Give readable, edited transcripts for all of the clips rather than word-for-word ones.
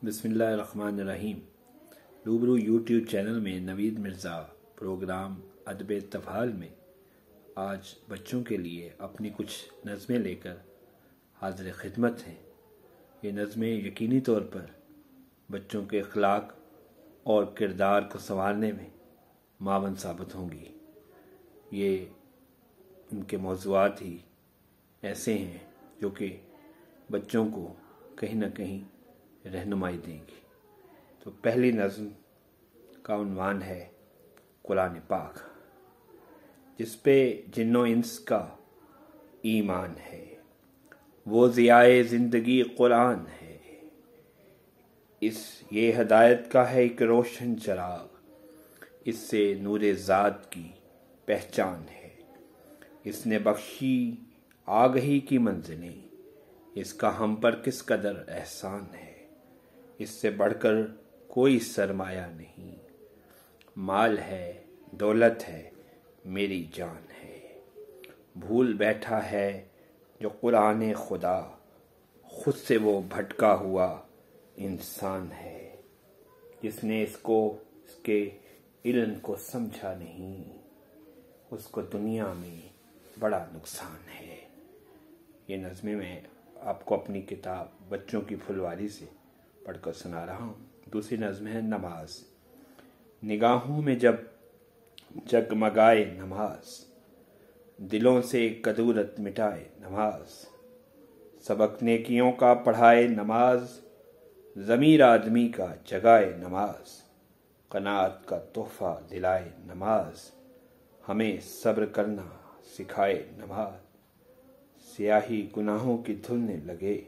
बिस्मिल्लाहिर्रहमानिर्रहीम। रूबरू YouTube channel में नवीद मिर्ज़ा प्रोग्राम अदब तफ़ाल में आज बच्चों के लिए अपनी कुछ नज़में लेकर हाज़िर खिदमत हैं। ये नज़में यकीनी तौर पर बच्चों के अखलाक और किरदार को संवारने में मावन साबित होंगी। ये उनके मौज़ूआत ही ऐसे हैं जो कि बच्चों को कहीं ना कहीं रहनुमाई देंगी। तो पहली नज़्म का उन्वान है कुरान पाक, जिस पे जिन्नो इंस का ईमान है, वो ज़ियाए ज़िंदगी कुरान है। ये हदायत का है एक रोशन चराग, इससे नूरे ज़ात की पहचान है। इसने बख्शी आगही की मंजिलें, इसका हम पर किस कदर एहसान है। इससे बढ़कर कोई सरमाया नहीं, माल है दौलत है मेरी जान है। भूल बैठा है जो कुरान खुदा, खुद से वो भटका हुआ इंसान है। जिसने इसके इल्म को समझा नहीं, उसको दुनिया में बड़ा नुकसान है। ये नज़में मैं आपको अपनी किताब बच्चों की फुलवारी से पढ़कर सुना रहा हूँ। दूसरी नज़्म है नमाज। निगाहों में जब जगमगाए नमाज, दिलों से कदूरत मिटाए नमाज। सबक नेकियों का पढ़ाए नमाज, ज़मीर आदमी का जगाए नमाज। क़नाअत का तोहफ़ा दिलाए नमाज, हमें सब्र करना सिखाए नमाज। स्याही गुनाहों की धुलने लगे,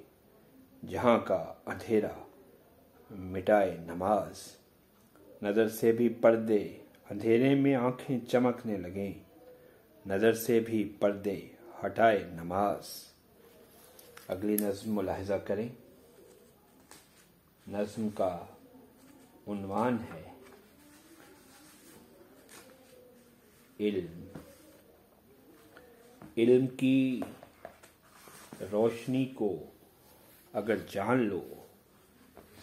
जहाँ का अंधेरा मिटाए नमाज। नज़र से भी पर्दे अंधेरे में आंखें चमकने लगें, नज़र से भी पर्दे हटाए नमाज। अगली नज़्म मुलाहिज़ा करें। नज़्म का उन्वान है इल्म। इल्म की रोशनी को अगर जान लो,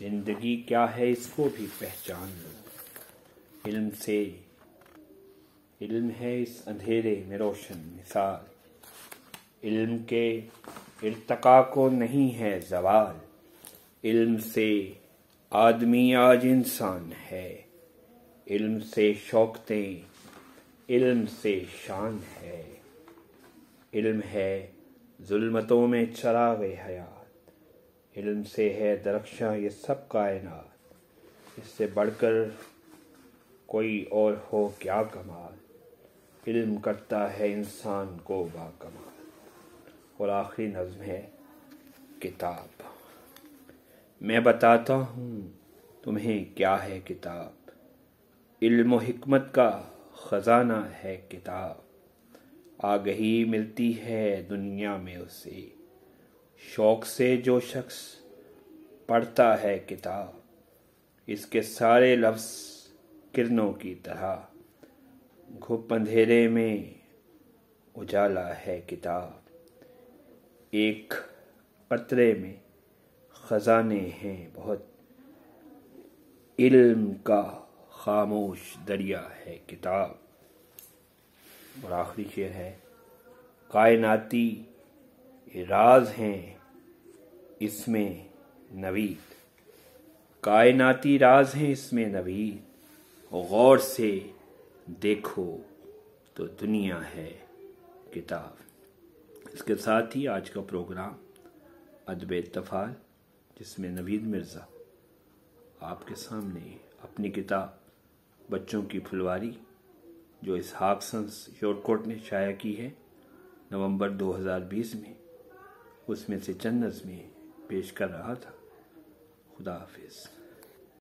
जिंदगी क्या है इसको भी पहचान लो। इल्म है इस अंधेरे में रोशन मिसाल। इल्म के इर्तका को नहीं है ज़वाल। इल्म से आदमी आज इंसान है, इल्म से शौकतें, इल्म से शान है। इल्म है जुल्मतों में चराग़े हयात, इल्म से है दरख्शां ये सब कायनात। इससे बढ़कर कोई और हो क्या कमाल, इल्म करता है इंसान को बाकमाल। और आखिरी नज़्म है किताब। मैं बताता हूँ तुम्हें क्या है किताब, इल्म व हिकमत का ख़ज़ाना है किताब। आगही मिलती है दुनिया में उसे, शौक़ से जो शख्स पढ़ता है किताब। इसके सारे लफ्ज़ किरणों की तरह, घुप अंधेरे में उजाला है किताब। एक कतरे में ख़ज़ाने हैं बहुत, इल्म का खामोश दरिया है किताब। और आखिरी शेर है कायनाती राज हैं इसमें नवीद। कायनाती राज हैं इसमें नवीद, गौर से देखो तो दुनिया है किताब। इसके साथ ही आज का प्रोग्राम अदब तफ़ाल, जिसमें नवीद मिर्ज़ा आपके सामने अपनी किताब बच्चों की फुलवारी, जो इसहाक सन्स शोरकोट ने शाया की है नवंबर 2020 में, उसमें से चंद नज़्में पेश कर रहा था। खुदा हाफिज़।